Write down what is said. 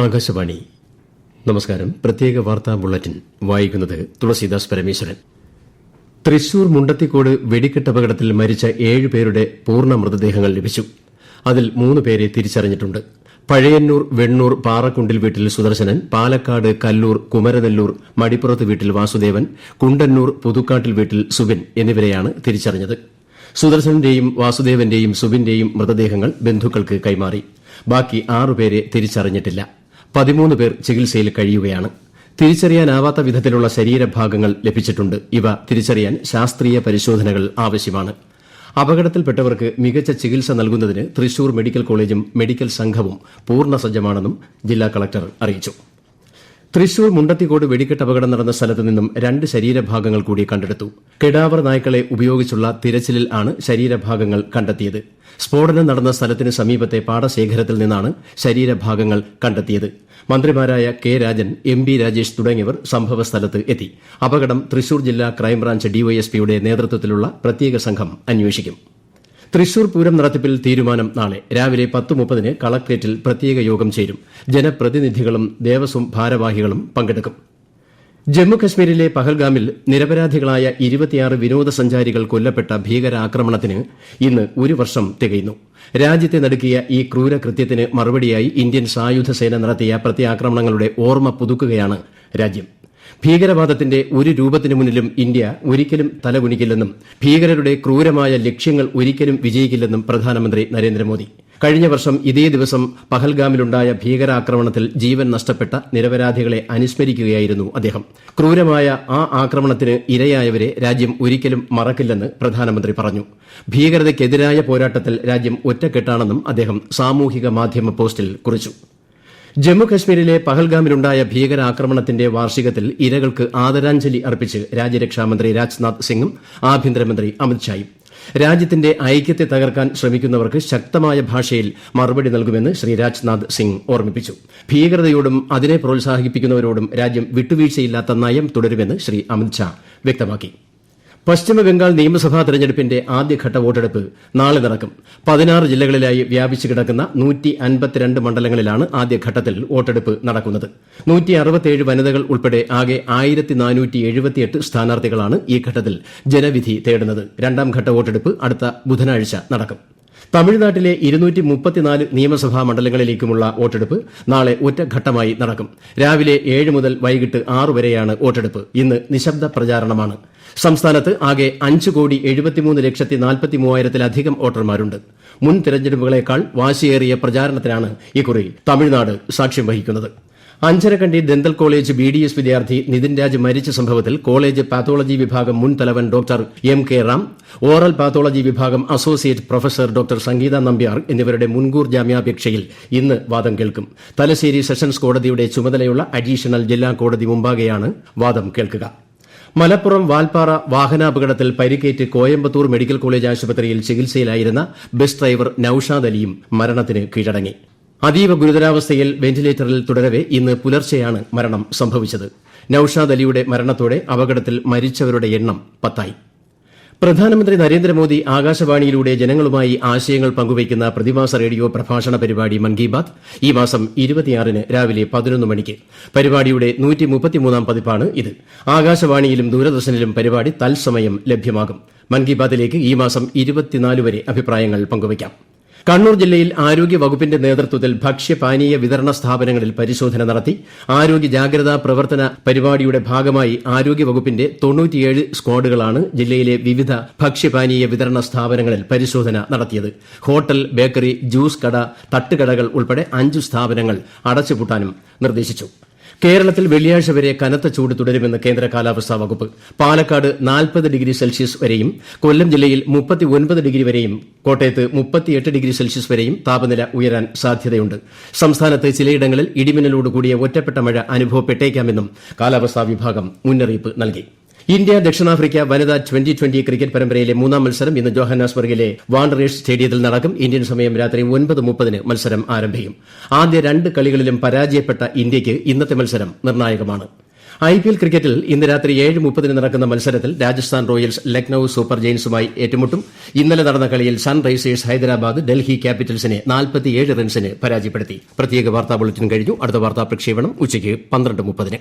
ആകാശവാണി. നമസ്കാരം. പ്രത്യേക വാർത്താ ബുള്ളറ്റിൻ വായിക്കുന്നത് തുളസീദാസ് പരമേശ്വരൻ. തൃശൂർ മുണ്ടത്തിക്കോട് വെടിക്കെട്ടപകടത്തിൽ മരിച്ച 7 പേരുടെ പൂർണ്ണ മൃതദേഹങ്ങൾ ലഭിച്ചു. അതിൽ 3 പേരെ തിരിച്ചറിഞ്ഞിട്ടുണ്ട്. പഴയന്നൂർ വെണ്ണൂർ പാറക്കുണ്ടിൽ വീട്ടിൽ സുദർശനൻ, പാലക്കാട് കല്ലൂർ കുമരനെല്ലൂർ മടിപ്പുറത്ത് വീട്ടിൽ വാസുദേവൻ, കുണ്ടന്നൂർ പുതുക്കാട്ടിൽ വീട്ടിൽ സുബിൻ എന്നിവരെയാണ് തിരിച്ചറിഞ്ഞത്. സുദർശനന്റെയും വാസുദേവന്റെയും സുബിന്റെയും മൃതദേഹങ്ങൾ ബന്ധുക്കൾക്ക് കൈമാറി. ബാക്കി 6 പേരെ തിരിച്ചറിഞ്ഞിട്ടില്ല. 13 പേർ ചികിത്സയിൽ കഴിയുകയാണ്. തിരിച്ചറിയാനാവാത്ത വിധത്തിലുള്ള ശരീരഭാഗങ്ങൾ ലഭിച്ചിട്ടുണ്ട്. ഇവ തിരിച്ചറിയാൻ ശാസ്ത്രീയ പരിശോധനകൾ ആവശ്യമാണ്. അപകടത്തിൽപ്പെട്ടവർക്ക് മികച്ച ചികിത്സ നൽകുന്നതിന് തൃശൂർ മെഡിക്കൽ കോളേജും മെഡിക്കൽ സംഘവും പൂർണ്ണ സജ്ജമാണെന്നും ജില്ലാ കളക്ടർ അറിയിച്ചു. തൃശൂർ മുണ്ടത്തിക്കോട് വെടിക്കെട്ടപകടം നടന്ന സ്ഥലത്ത് നിന്നും 2 ശരീരഭാഗങ്ങൾ കൂടി കണ്ടെടുത്തു. കെടാവർ നായ്ക്കളെ ഉപയോഗിച്ചുള്ള തിരച്ചിലിൽ ആണ് ശരീരഭാഗങ്ങൾ കണ്ടെത്തിയത്. സ്ഫോടനം നടന്ന സ്ഥലത്തിന് സമീപത്തെ പാടശേഖരത്തിൽ നിന്നാണ് ശരീരഭാഗങ്ങൾ കണ്ടെത്തിയത്. മന്ത്രിമാരായ K Rajan, M B Rajesh തുടങ്ങിയവർ സംഭവസ്ഥലത്ത് എത്തി. അപകടം തൃശൂർ ജില്ലാ ക്രൈംബ്രാഞ്ച് ഡിവൈഎസ്പിയുടെ നേതൃത്വത്തിലുള്ള പ്രത്യേക സംഘം അന്വേഷിക്കും. തൃശൂർ പൂരം നടത്തിപ്പിൽ തീരുമാനം നാളെ രാവിലെ 10:30 കളക്ട്രേറ്റിൽ പ്രത്യേക യോഗം ചേരും. ജനപ്രതിനിധികളും ദേവസ്വം ഭാരവാഹികളും പങ്കെടുക്കും. ജമ്മുകശ്മീരിലെ പഹൽഗാമിൽ നിരപരാധികളായ 26 വിനോദസഞ്ചാരികൾ കൊല്ലപ്പെട്ട ഭീകരാക്രമണത്തിന് ഇന്ന് 1 വർഷം തികയുന്നു. രാജ്യത്തെ നടുക്കിയ ഈ ക്രൂരകൃത്യത്തിന് മറുപടിയായി ഇന്ത്യൻ സായുധ സേന നടത്തിയ പ്രത്യാക്രമണങ്ങളുടെ ഓർമ്മ പുതുക്കുകയാണ് രാജ്യം. ഭീകരവാദത്തിന്റെ ഒരു രൂപത്തിനു മുന്നിലും ഇന്ത്യ ഒരിക്കലും തലകുനിക്കില്ലെന്നും ഭീകരരുടെ ക്രൂരമായ ലക്ഷ്യങ്ങൾ ഒരിക്കലും വിജയിക്കില്ലെന്നും പ്രധാനമന്ത്രി നരേന്ദ്രമോദി. കഴിഞ്ഞ വർഷം ഇതേ ദിവസം പഹൽഗാമിലുണ്ടായ ഭീകരാക്രമണത്തിൽ ജീവൻ നഷ്ടപ്പെട്ട നിരപരാധികളെ അനുസ്മരിക്കുകയായിരുന്നു അദ്ദേഹം. ക്രൂരമായ ആ ആക്രമണത്തിന് ഇരയായവരെ രാജ്യം ഒരിക്കലും മറക്കില്ലെന്ന് പ്രധാനമന്ത്രി പറഞ്ഞു. ഭീകരതയ്ക്കെതിരായ പോരാട്ടത്തിൽ രാജ്യം ഒറ്റക്കെട്ടാണെന്നും അദ്ദേഹം സാമൂഹിക മാധ്യമ പോസ്റ്റിൽ കുറിച്ചു. ജമ്മുകശ്മീരിലെ പഹൽഗാമിലുണ്ടായ ഭീകരാക്രമണത്തിന്റെ വാർഷികത്തിൽ ഇരകൾക്ക് ആദരാഞ്ജലി അർപ്പിച്ച് രാജ്യരക്ഷാമന്ത്രി രാജ്നാഥ് സിംഗും ആഭ്യന്തരമന്ത്രി അമിത്ഷായും. രാജ്യത്തിന്റെ ഐക്യത്തെ തകർക്കാൻ ശ്രമിക്കുന്നവർക്ക് ശക്തമായ ഭാഷയിൽ മറുപടി നൽകുമെന്ന് ശ്രീ രാജ്നാഥ് സിംഗ് ഓർമ്മിപ്പിച്ചു. ഭീകരതയോടും അതിനെ പ്രോത്സാഹിപ്പിക്കുന്നവരോടും രാജ്യം വിട്ടുവീഴ്ചയില്ലാത്ത നയം തുടരുമെന്ന് ശ്രീ അമിത്ഷാ വ്യക്തമാക്കി. പശ്ചിമബംഗാൾ നിയമസഭാ തെരഞ്ഞെടുപ്പിന്റെ ആദ്യഘട്ട വോട്ടെടുപ്പ് നാളെ നടക്കും. 16 ജില്ലകളിലായി വ്യാപിച്ചു കിടക്കുന്ന 152 മണ്ഡലങ്ങളിലാണ് ആദ്യഘട്ടത്തിൽ വോട്ടെടുപ്പ് നടക്കുന്നത്. 167 വനിതകൾ ഉൾപ്പെടെ ആകെ 1478 സ്ഥാനാർത്ഥികളാണ് ഈ ഘട്ടത്തിൽ ജനവിധി തേടുന്നത്. 2ാം ഘട്ട വോട്ടെടുപ്പ് അടുത്ത ബുധനാഴ്ച നടക്കും. തമിഴ്നാട്ടിലെ 234 നിയമസഭാ മണ്ഡലങ്ങളിലേക്കുമുള്ള വോട്ടെടുപ്പ് നാളെ ഒറ്റഘട്ടമായി നടക്കും. രാവിലെ 7 മുതൽ വൈകിട്ട് 6 വരെയാണ് വോട്ടെടുപ്പ്. ഇന്ന് നിശബ്ദ പ്രചാരണമാണ്. സംസ്ഥാനത്ത് ആകെ 5,73,43,000-ലധികം വോട്ടർമാരുണ്ട്. മുൻ തെരഞ്ഞെടുപ്പുകളേക്കാൾ വാശിയേറിയ പ്രചാരണത്തിനാണ് ഇക്കുറി തമിഴ്നാട് സാക്ഷ്യം വഹിക്കുന്നത്. അഞ്ചരക്കണ്ടി ദന്തൽ കോളേജ് BDS വിദ്യാർത്ഥി നിതിൻ രാജ് മരിച്ച സംഭവത്തിൽ കോളേജ് പാത്തോളജി വിഭാഗം മുൻ തലവൻ doctor MK Ram, oral pathology വിഭാഗം അസോസിയേറ്റ് പ്രൊഫസർ ഡോക്ടർ സംഗീത നമ്പ്യാർ എന്നിവരുടെ മുൻകൂർ ജാമ്യാപേക്ഷയിൽ ഇന്ന് വാദം കേൾക്കും. തലശ്ശേരി സെഷൻസ് കോടതിയുടെ ചുമതലയുള്ള അഡീഷണൽ ജില്ലാ കോടതി മുമ്പാകെയാണ് വാദം കേൾക്കുക. മലപ്പുറം വാൽപ്പാറ വാഹനാപകടത്തിൽ പരിക്കേറ്റ് കോയമ്പത്തൂർ മെഡിക്കൽ കോളേജ് ആശുപത്രിയിൽ ചികിത്സയിലായിരുന്ന ബസ് ഡ്രൈവർ നൌഷാദ് അലിയും മരണത്തിന് കീഴടങ്ങി. അതീവ ഗുരുതരാവസ്ഥയിൽ വെന്റിലേറ്ററിൽ തുടരവെ ഇന്ന് പുലർച്ചെയാണ് മരണം സംഭവിച്ചത്. നൌഷാദ് അലിയുടെ മരണത്തോടെ അപകടത്തിൽ മരിച്ചവരുടെ എണ്ണം 10 ആയി. പ്രധാനമന്ത്രി നരേന്ദ്രമോദി ആകാശവാണിയിലൂടെ ജനങ്ങളുമായി ആശയങ്ങൾ പങ്കുവയ്ക്കുന്ന പ്രതിമാസ റേഡിയോ പ്രഭാഷണ പരിപാടി മൻ കി ബാത് ഈ മാസം 26 രാവിലെ 11 മണിക്ക്. പരിപാടിയുടെ 133ാം പതിപ്പാണ് ഇത്. ആകാശവാണിയിലും ദൂരദർശനിലും പരിപാടി തത്സമയം ലഭ്യമാകും. മൻ കി ബാത്തിലേക്ക് ഈ മാസം 24 വരെ അഭിപ്രായങ്ങൾ പങ്കുവയ്ക്കാം. കണ്ണൂർ ജില്ലയിൽ ആരോഗ്യ വകുപ്പിന്റെ നേതൃത്വത്തിൽ ഭക്ഷ്യപാനീയ വിതരണ സ്ഥാപനങ്ങളിൽ പരിശോധന നടത്തി. ആരോഗ്യ ജാഗ്രതാ പ്രവർത്തന പരിപാടിയുടെ ഭാഗമായി ആരോഗ്യ വകുപ്പിന്റെ 97 സ്ക്വാഡുകളാണ് ജില്ലയിലെ വിവിധ ഭക്ഷ്യപാനീയ വിതരണ സ്ഥാപനങ്ങളിൽ പരിശോധന നടത്തിയത്. ഹോട്ടൽ, ബേക്കറി, ജ്യൂസ് കട, തട്ടുകടകൾ ഉൾപ്പെടെ 5 സ്ഥാപനങ്ങൾ അടച്ചുപൂട്ടാനും നിർദ്ദേശിച്ചു. കേരളത്തിൽ വെള്ളിയാഴ്ച വരെ കനത്ത ചൂട് തുടരുമെന്ന് കേന്ദ്ര കാലാവസ്ഥാ വകുപ്പ്. പാലക്കാട് 40 ഡിഗ്രി സെൽഷ്യസ് വരെയും, കൊല്ലം ജില്ലയിൽ 39 ഡിഗ്രി വരെയും, കോട്ടയത്ത് 38 ഡിഗ്രി സെൽഷ്യസ് വരെയും താപനില ഉയരാൻ സാധ്യതയുണ്ട്. സംസ്ഥാനത്ത് ചിലയിടങ്ങളിൽ ഇടിമിന്നലോട് കൂടിയ ഒറ്റപ്പെട്ട മഴ അനുഭവപ്പെട്ടേക്കാമെന്നും കാലാവസ്ഥാ വിഭാഗം മുന്നറിയിപ്പ് നൽകി. ഇന്ത്യ ദക്ഷിണാഫ്രിക്ക വനിതാ 2020 ക്രിക്കറ്റ് പരമ്പരയിലെ 3ാം മത്സരം ഇന്ന് ജോഹന്നാസ്ബർഗിലെ വാണ്ടറേഴ്സ് സ്റ്റേഡിയത്തിൽ നടക്കും. ഇന്ത്യൻ സമയം രാത്രി 9:30 മത്സരം ആരംഭിക്കും. ആദ്യ 2 കളികളിലും പരാജയപ്പെട്ട ഇന്ത്യയ്ക്ക് ഇന്നത്തെ മത്സരം നിർണായകമാണ്. IPL ക്രിക്കറ്റിൽ ഇന്ന് രാത്രി 7:30 നടക്കുന്ന മത്സരത്തിൽ രാജസ്ഥാൻ റോയൽസ് ലക്നൌ സൂപ്പർ ജയന്റ്സുമായി ഏറ്റുമുട്ടും. ഇന്നലെ നടന്ന കളിയിൽ സൺറൈസേഴ്സ് ഹൈദരാബാദ് ഡൽഹി ക്യാപിറ്റൽസിനെ 47 റൺസിന് പരാജയപ്പെടുത്തി. പ്രത്യേക വാർത്താ ബുള്ളറ്റിൻ കഴിഞ്ഞു. അടുത്ത വാർത്താ പ്രക്ഷേപണം ഉച്ചയ്ക്ക് 12:30.